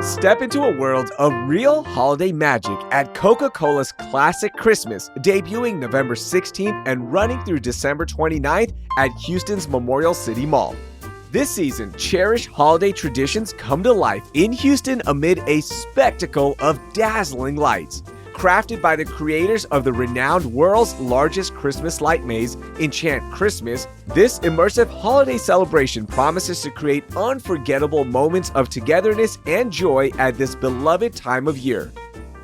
Step into a world of real holiday magic at Coca-Cola's Classic Christmas, debuting November 16th and running through December 29th at Houston's Memorial City Mall. This season, cherished holiday traditions come to life in Houston amid a spectacle of dazzling lights. Crafted by the creators of the renowned world's largest Christmas light maze, Enchant Christmas, this immersive holiday celebration promises to create unforgettable moments of togetherness and joy at this beloved time of year.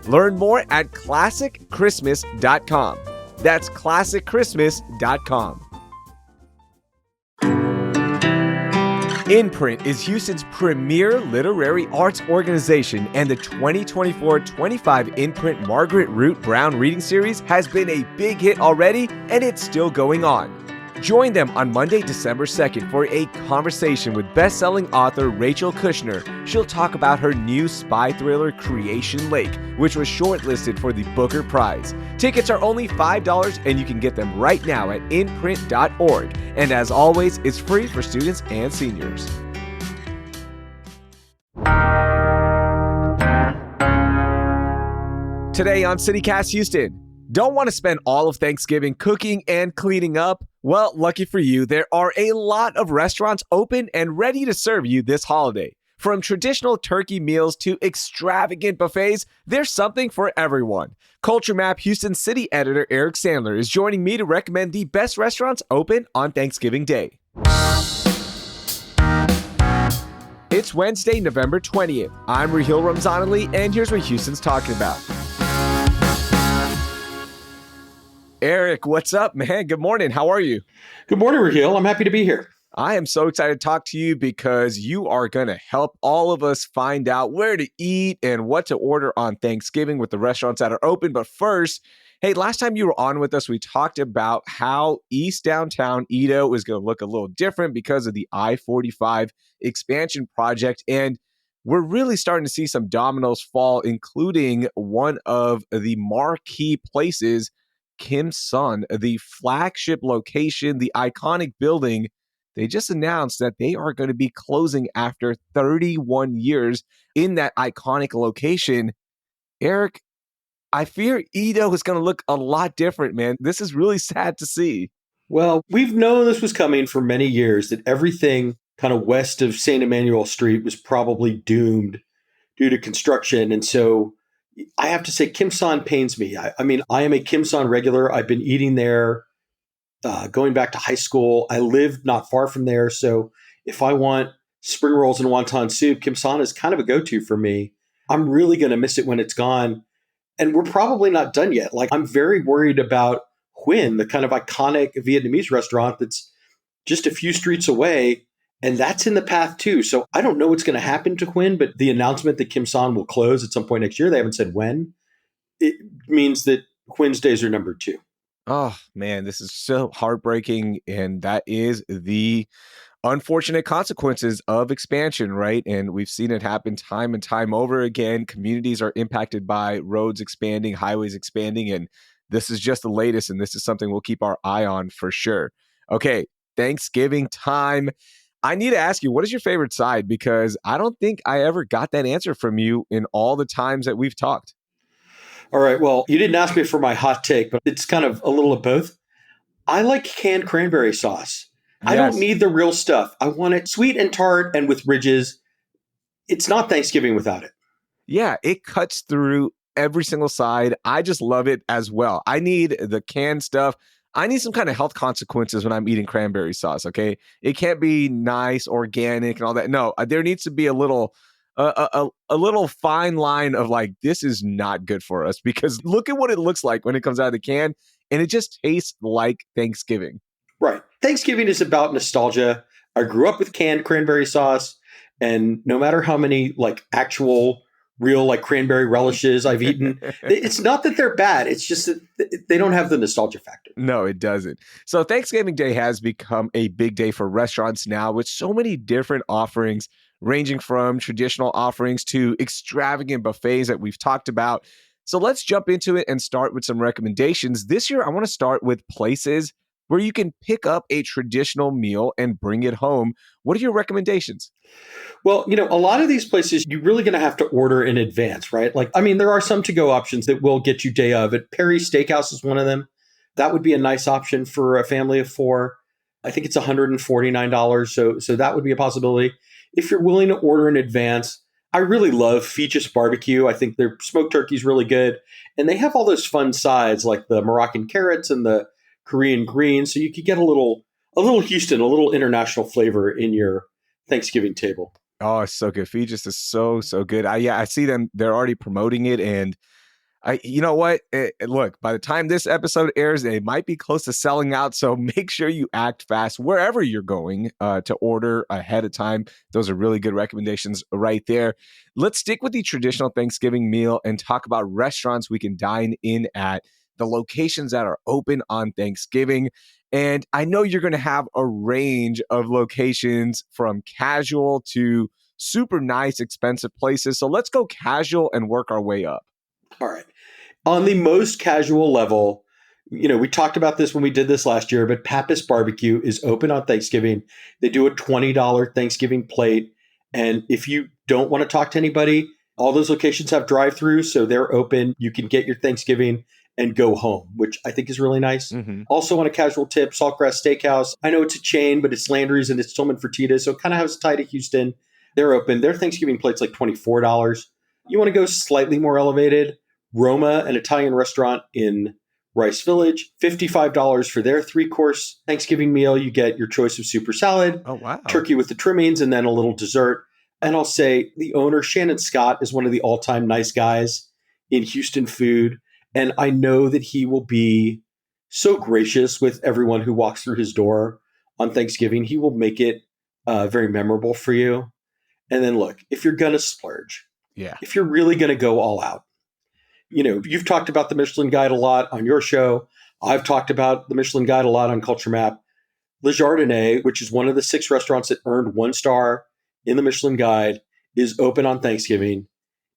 Learn more at ClassicChristmas.com. That's ClassicChristmas.com. Imprint is Houston's premier literary arts organization, and the 2024-25 Imprint Margaret Root Brown reading series has been a big hit already, and it's still going on. Join them on Monday, December 2nd for a conversation with best-selling author Rachel Kushner. She'll talk about her new spy thriller Creation Lake, which was shortlisted for the Booker Prize. Tickets are only $5, and you can get them right now at imprint.org. And as always, it's free for students and seniors. Today on CityCast Houston, don't want to spend all of Thanksgiving cooking and cleaning up? Well, lucky for you, there are a lot of restaurants open and ready to serve you this holiday. From traditional turkey meals to extravagant buffets, there's something for everyone. CultureMap Houston City Editor Eric Sandler is joining me to recommend the best restaurants open on Thanksgiving Day. It's Wednesday, November 20th. I'm Raheel Ramzanali, and here's what Houston's talking about. Eric, what's up, man? Good morning. How are you? Good morning, Raheel. I'm happy to be here. I am so excited to talk to you because you are going to help all of us find out where to eat and what to order on Thanksgiving with the restaurants that are open. But first, hey, last time you were on with us, we talked about how East Downtown Edo is going to look a little different because of the I-45 expansion project. And we're really starting to see some dominoes fall, including one of the marquee places, Kim Son, the flagship location, the iconic building. They just announced that they are going to be closing after 31 years in that iconic location. Eric, I fear Edo is going to look a lot different, man. This is really sad to see. Well, we've known this was coming for many years, that everything kind of west of St. Emmanuel Street was probably doomed due to construction. And so I have to say, Kim Son pains me. I mean, I am a Kim Son regular. I've been eating there going back to high school. I live not far from there. So if I want spring rolls and wonton soup, Kim Son is kind of a go-to for me. I'm really going to miss it when it's gone. And we're probably not done yet. Like, I'm very worried about Huyn, the kind of iconic Vietnamese restaurant that's just a few streets away. And that's in the path too. So I don't know what's going to happen to Huyn, but the announcement that Kim Son will close at some point next year, they haven't said when, it means that Huyn's days are numbered too. Oh, man, this is so heartbreaking. And that is the unfortunate consequences of expansion, right? And we've seen it happen time and time over again. Communities are impacted by roads expanding, highways expanding, and this is just the latest. And this is something we'll keep our eye on for sure. Okay, Thanksgiving time. I need to ask you, what is your favorite side? Because I don't think I ever got that answer from you in all the times that we've talked. All right. Well, you didn't ask me for my hot take, but it's kind of a little of both. I like canned cranberry sauce. Yes. I don't need the real stuff. I want it sweet and tart and with ridges. It's not Thanksgiving without it. Yeah, it cuts through every single side. I just love it as well. I need the canned stuff. I need some kind of health consequences when I'm eating cranberry sauce, okay? It can't be nice, organic, and all that. No, there needs to be a little fine line of like, this is not good for us, because look at what it looks like when it comes out of the can, and it just tastes like Thanksgiving. Right. Thanksgiving is about nostalgia. I grew up with canned cranberry sauce, and no matter how many like actual real like cranberry relishes I've eaten, it's not that they're bad. It's just that they don't have the nostalgia factor. No, it doesn't. So Thanksgiving Day has become a big day for restaurants now, with so many different offerings, ranging from traditional offerings to extravagant buffets that we've talked about. So let's jump into it and start with some recommendations. This year, I want to start with places where you can pick up a traditional meal and bring it home. What are your recommendations? Well, a lot of these places, you're really going to have to order in advance, right? Like, I mean, there are some to go options that will get you day of. At Perry's Steakhouse is one of them. That would be a nice option for a family of four. I think it's $149. So that would be a possibility. If you're willing to order in advance, I really love Fetus Barbecue. I think their smoked turkey is really good. And they have all those fun sides like the Moroccan carrots and the Korean greens. So you could get a little Houston, a little international flavor in your Thanksgiving table. Oh, it's so good. Feast is so good. I see them. They're already promoting it, and you know what? Look, by the time this episode airs, it might be close to selling out. So make sure you act fast wherever you're going to order ahead of time. Those are really good recommendations right there. Let's stick with the traditional Thanksgiving meal and talk about restaurants we can dine in at, the locations that are open on Thanksgiving. And I know you're going to have a range of locations from casual to super nice, expensive places. So let's go casual and work our way up. All right. On the most casual level, we talked about this when we did this last year, but Pappas Barbecue is open on Thanksgiving. They do a $20 Thanksgiving plate. And if you don't want to talk to anybody, all those locations have drive-throughs, so they're open. You can get your Thanksgiving and go home, which I think is really nice. Mm-hmm. Also on a casual tip, Saltgrass Steakhouse. I know it's a chain, but it's Landry's and it's Tillman Fertitta, so it kind of has a tie to Houston. They're open. Their Thanksgiving plate's like $24. You want to go slightly more elevated, Roma, an Italian restaurant in Rice Village, $55 for their 3-course Thanksgiving meal. You get your choice of super salad, Oh, wow. turkey with the trimmings, and then a little dessert. And I'll say the owner, Shannon Scott, is one of the all-time nice guys in Houston food. And I know that he will be so gracious with everyone who walks through his door on Thanksgiving. He will make it very memorable for you. And then look, if you're going to splurge, Yeah. if you're really going to go all out, you've talked about the Michelin Guide a lot on your show. I've talked about the Michelin Guide a lot on CultureMap. Le Jardinier, which is one of the 6 restaurants that earned 1 star in the Michelin Guide, is open on Thanksgiving.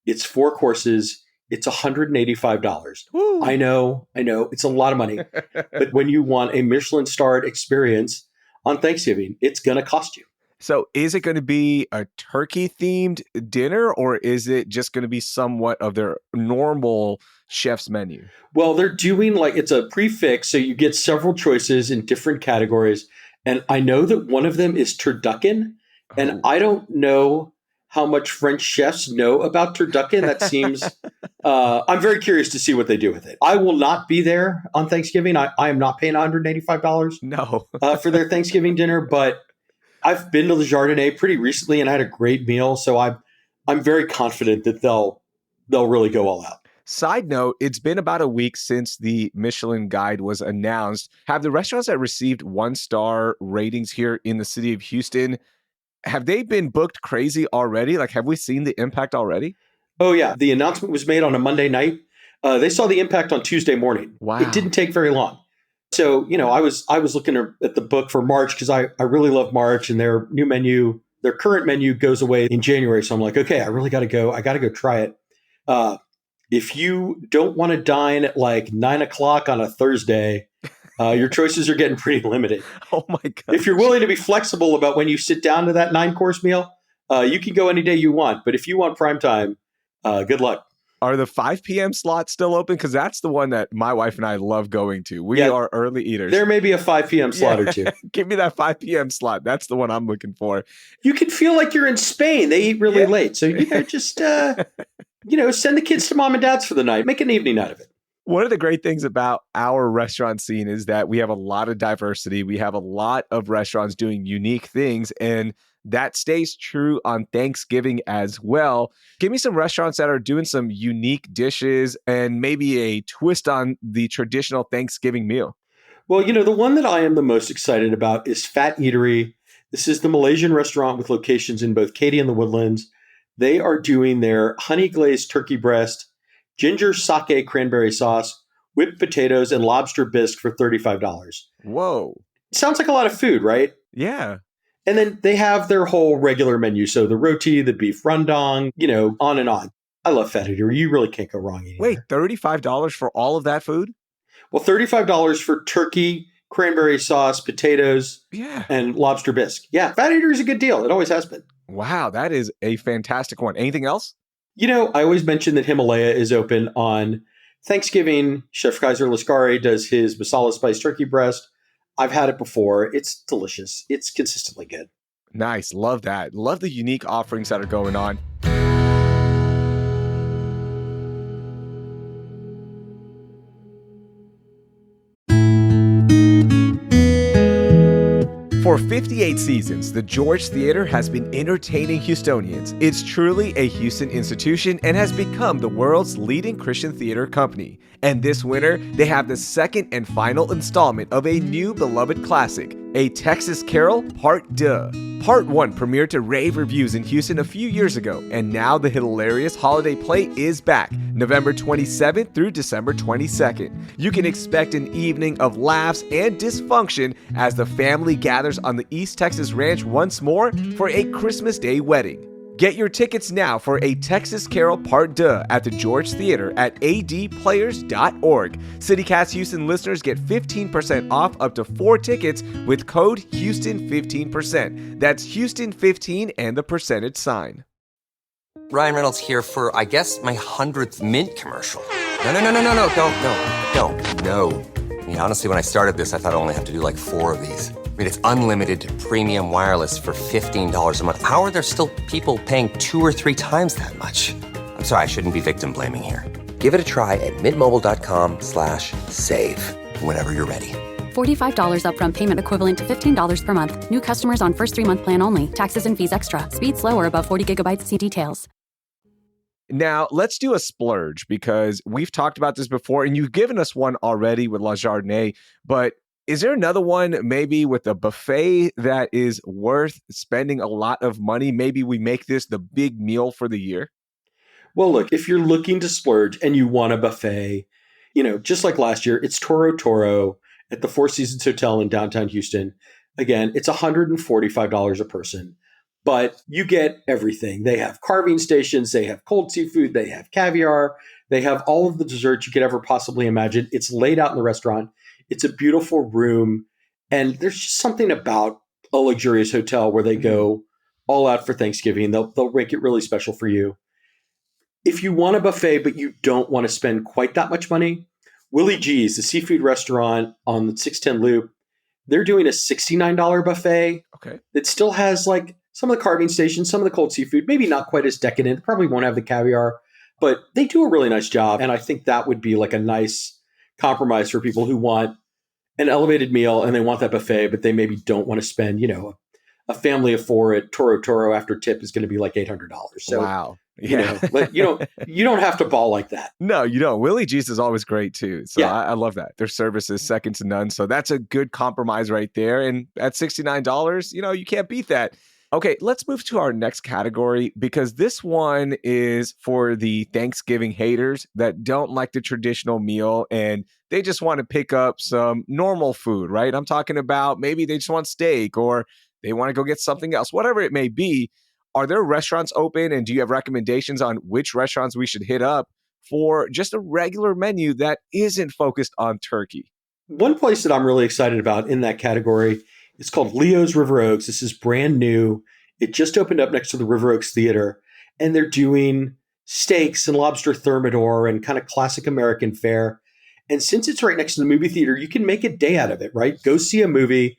It's 4 courses. It's $185. Woo. I know. It's a lot of money. But when you want a Michelin-starred experience on Thanksgiving, it's going to cost you. So is it going to be a turkey-themed dinner, or is it just going to be somewhat of their normal chef's menu? Well, they're doing it's a prefix, so you get several choices in different categories. And I know that one of them is turducken. And Oh. I don't know how much French chefs know about turducken. That seems, I'm very curious to see what they do with it. I will not be there on Thanksgiving. I am not paying $185 No. for their Thanksgiving dinner, but I've been to the Jardinier pretty recently and I had a great meal. So I'm very confident that they'll really go all out. Side note, it's been about a week since the Michelin Guide was announced. Have the restaurants that received 1-star ratings here in the city of Houston, have they been booked crazy already? Like, have we seen the impact already? Oh, yeah. The announcement was made on a Monday night. They saw the impact on Tuesday morning. Wow. It didn't take very long. So, I was looking at the book for March because I really love March, and their new menu, their current menu goes away in January. So I'm like, okay, I really got to go. I got to go try it. If you don't want to dine at like 9:00 on a Thursday, your choices are getting pretty limited. Oh my God. If you're willing to be flexible about when you sit down to that 9-course meal, you can go any day you want. But if you want prime time, good luck. Are the 5 p.m. slots still open? Because that's the one that my wife and I love going to. We are early eaters. There may be a 5 p.m. slot or two. Give me that 5 p.m. slot. That's the one I'm looking for. You can feel like you're in Spain. They eat really late. So, just, send the kids to mom and dad's for the night. Make an evening out of it. One of the great things about our restaurant scene is that we have a lot of diversity. We have a lot of restaurants doing unique things, and that stays true on Thanksgiving as well. Give me some restaurants that are doing some unique dishes and maybe a twist on the traditional Thanksgiving meal. Well, the one that I am the most excited about is Fat Eatery. This is the Malaysian restaurant with locations in both Katy and the Woodlands. They are doing their honey glazed turkey breast, ginger sake cranberry sauce, whipped potatoes, and lobster bisque for $35. Whoa. Sounds like a lot of food, right? Yeah. And then they have their whole regular menu. So the roti, the beef rendang, on and on. I love Fat Eatery. You really can't go wrong eating Wait, there. $35 for all of that food? Well, $35 for turkey, cranberry sauce, potatoes, Yeah. and lobster bisque. Yeah, Fat Eater is a good deal. It always has been. Wow, that is a fantastic one. Anything else? I always mention that Himalaya is open on Thanksgiving. Chef Kaiser Lascari does his masala spice turkey breast. I've had it before. It's delicious. It's consistently good. Nice. Love that. Love the unique offerings that are going on. For 58 seasons, the George Theater has been entertaining Houstonians. It's truly a Houston institution and has become the world's leading Christian theater company. And this winter, they have the second and final installment of a new beloved classic, A Texas Carol Part 2. Part 1 premiered to rave reviews in Houston a few years ago, and now the hilarious holiday play is back, November 27th through December 22nd. You can expect an evening of laughs and dysfunction as the family gathers on the East Texas Ranch once more for a Christmas Day wedding. Get your tickets now for A Texas Carol Part 2 at the George Theater at adplayers.org. CityCast Houston listeners get 15% off up to 4 tickets with code Houston15%. That's Houston15 and the percentage sign. Ryan Reynolds here for, I guess, my 100th Mint commercial. No, don't. No. I mean, honestly, when I started this, I thought I only have to do like 4 of these. I mean, it's unlimited premium wireless for $15 a month. How are there still people paying 2 or 3 times that much? I'm sorry, I shouldn't be victim blaming here. Give it a try at mintmobile.com/save. Whenever you're ready. $45 upfront payment equivalent to $15 per month. New customers on first 3-month plan only. Taxes and fees extra. Speed slower above 40 gigabytes. See details. Now, let's do a splurge because we've talked about this before and you've given us one already with La Jardinee, but is there another one maybe with a buffet that is worth spending a lot of money? Maybe we make this the big meal for the year? Well, look, if you're looking to splurge and you want a buffet, just like last year, it's Toro Toro at the Four Seasons Hotel in downtown Houston. Again, it's $145 a person, but you get everything. They have carving stations, they have cold seafood, they have caviar, they have all of the desserts you could ever possibly imagine. It's laid out in the restaurant. It's a beautiful room. And there's just something about a luxurious hotel where they go all out for Thanksgiving. They'll make it really special for you. If you want a buffet, but you don't want to spend quite that much money, Willie G's, the seafood restaurant on the 610 Loop, they're doing a $69 buffet. Okay. That still has like some of the carving stations, some of the cold seafood, maybe not quite as decadent, probably won't have the caviar, but they do a really nice job. And I think that would be like a nice compromise for people who want an elevated meal and they want that buffet, but they maybe don't want to spend, a family of 4 at Toro Toro after tip is going to be like $800. So, wow. Yeah. You don't have to ball like that. No, you don't. Willie G's is always great too. So yeah. I love that. Their service is second to none. So that's a good compromise right there. And at $69, you can't beat that. Okay, let's move to our next category because this one is for the Thanksgiving haters that don't like the traditional meal and they just want to pick up some normal food, right? I'm talking about maybe they just want steak or they want to go get something else, whatever it may be. Are there restaurants open and do you have recommendations on which restaurants we should hit up for just a regular menu that isn't focused on turkey? One place that I'm really excited about in that category, it's called Leo's River Oaks. This is brand new. It just opened up next to the River Oaks Theater, and they're doing steaks and lobster thermidor and kind of classic American fare. And since it's right next to the movie theater, you can make a day out of it, right? Go see a movie.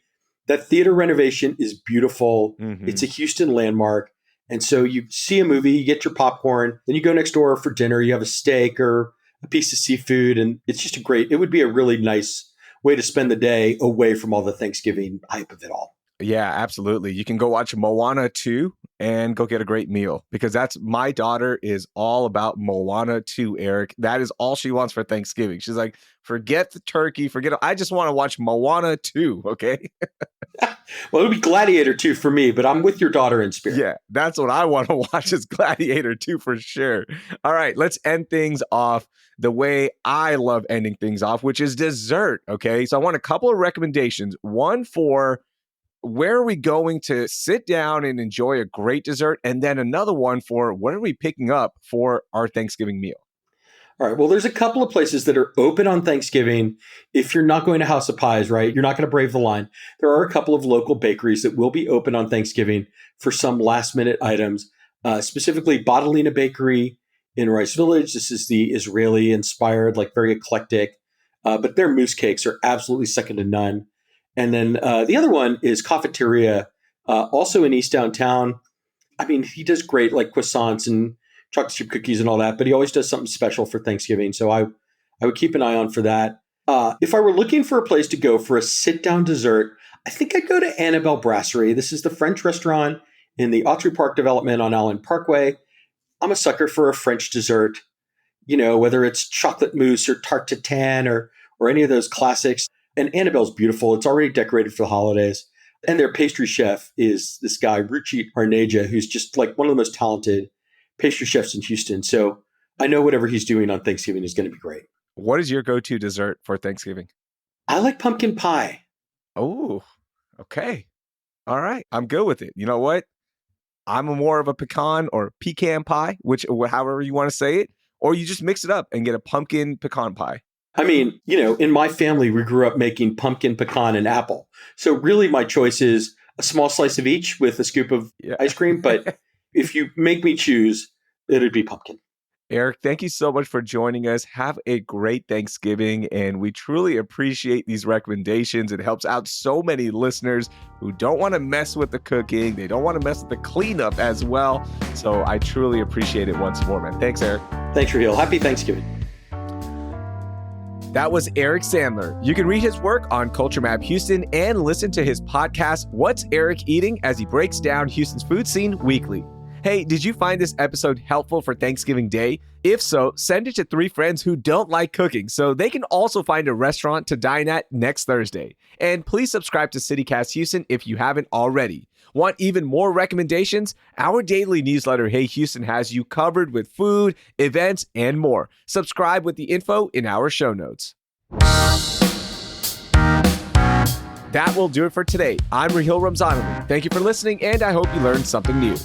That theater renovation is beautiful. Mm-hmm. It's a Houston landmark. And so you see a movie, you get your popcorn, then you go next door for dinner, you have a steak or a piece of seafood, and it's just it would be a really nice way to spend the day away from all the Thanksgiving hype of it all. Yeah, absolutely. You can go watch Moana 2 and go get a great meal because my daughter is all about Moana 2, Eric. That is all she wants for Thanksgiving. She's like, forget the turkey, I just want to watch Moana 2, okay? Well, it would be Gladiator 2 for me, but I'm with your daughter in spirit. Yeah, that's what I want to watch is Gladiator 2 for sure. All right, let's end things off the way I love ending things off, which is dessert, okay? So I want a couple of recommendations. One for where are we going to sit down and enjoy a great dessert? And then another one for what are we picking up for our Thanksgiving meal? All right. Well, there's a couple of places that are open on Thanksgiving. If you're not going to House of Pies, right, you're not going to brave the line. There are a couple of local bakeries that will be open on Thanksgiving for some last minute items, specifically Bottolina Bakery in Rice Village. This is the Israeli inspired, like very eclectic, but their mousse cakes are absolutely second to none. And then the other one is Cafeteria, also in East Downtown. I mean, he does great like croissants and chocolate chip cookies and all that, but he always does something special for Thanksgiving. So I would keep an eye on for that. If I were looking for a place to go for a sit-down dessert, I think I'd go to Annabelle Brasserie. This is the French restaurant in the Autry Park development on Allen Parkway. I'm a sucker for a French dessert, you know, whether it's chocolate mousse or tarte tatin or any of those classics. And Annabelle's beautiful. It's already decorated for the holidays. And their pastry chef is this guy, Ruchi Arneja, who's just like one of the most talented pastry chefs in Houston. So I know whatever he's doing on Thanksgiving is going to be great. What is your go-to dessert for Thanksgiving? I like pumpkin pie. Oh, okay. All right. I'm good with it. You know what? I'm more of a pecan or pecan pie, which however you want to say it, or you just mix it up and get a pumpkin pecan pie. I mean, you know, in my family, we grew up making pumpkin, pecan, and apple. So really my choice is a small slice of each with a scoop of ice cream. But if you make me choose, it'd be pumpkin. Eric, thank you so much for joining us. Have a great Thanksgiving. And we truly appreciate these recommendations. It helps out so many listeners who don't want to mess with the cooking. They don't want to mess with the cleanup as well. So I truly appreciate it once more, man. Thanks, Eric. Thanks, Raheel. Happy Thanksgiving. That was Eric Sandler. You can read his work on CultureMap Houston and listen to his podcast, What's Eric Eating?, as he breaks down Houston's food scene weekly. Hey, did you find this episode helpful for Thanksgiving Day? If so, send it to 3 friends who don't like cooking so they can also find a restaurant to dine at next Thursday. And please subscribe to CityCast Houston if you haven't already. Want even more recommendations? Our daily newsletter, Hey Houston, has you covered with food, events, and more. Subscribe with the info in our show notes. That will do it for today. I'm Raheel Ramzanali. Thank you for listening, and I hope you learned something new.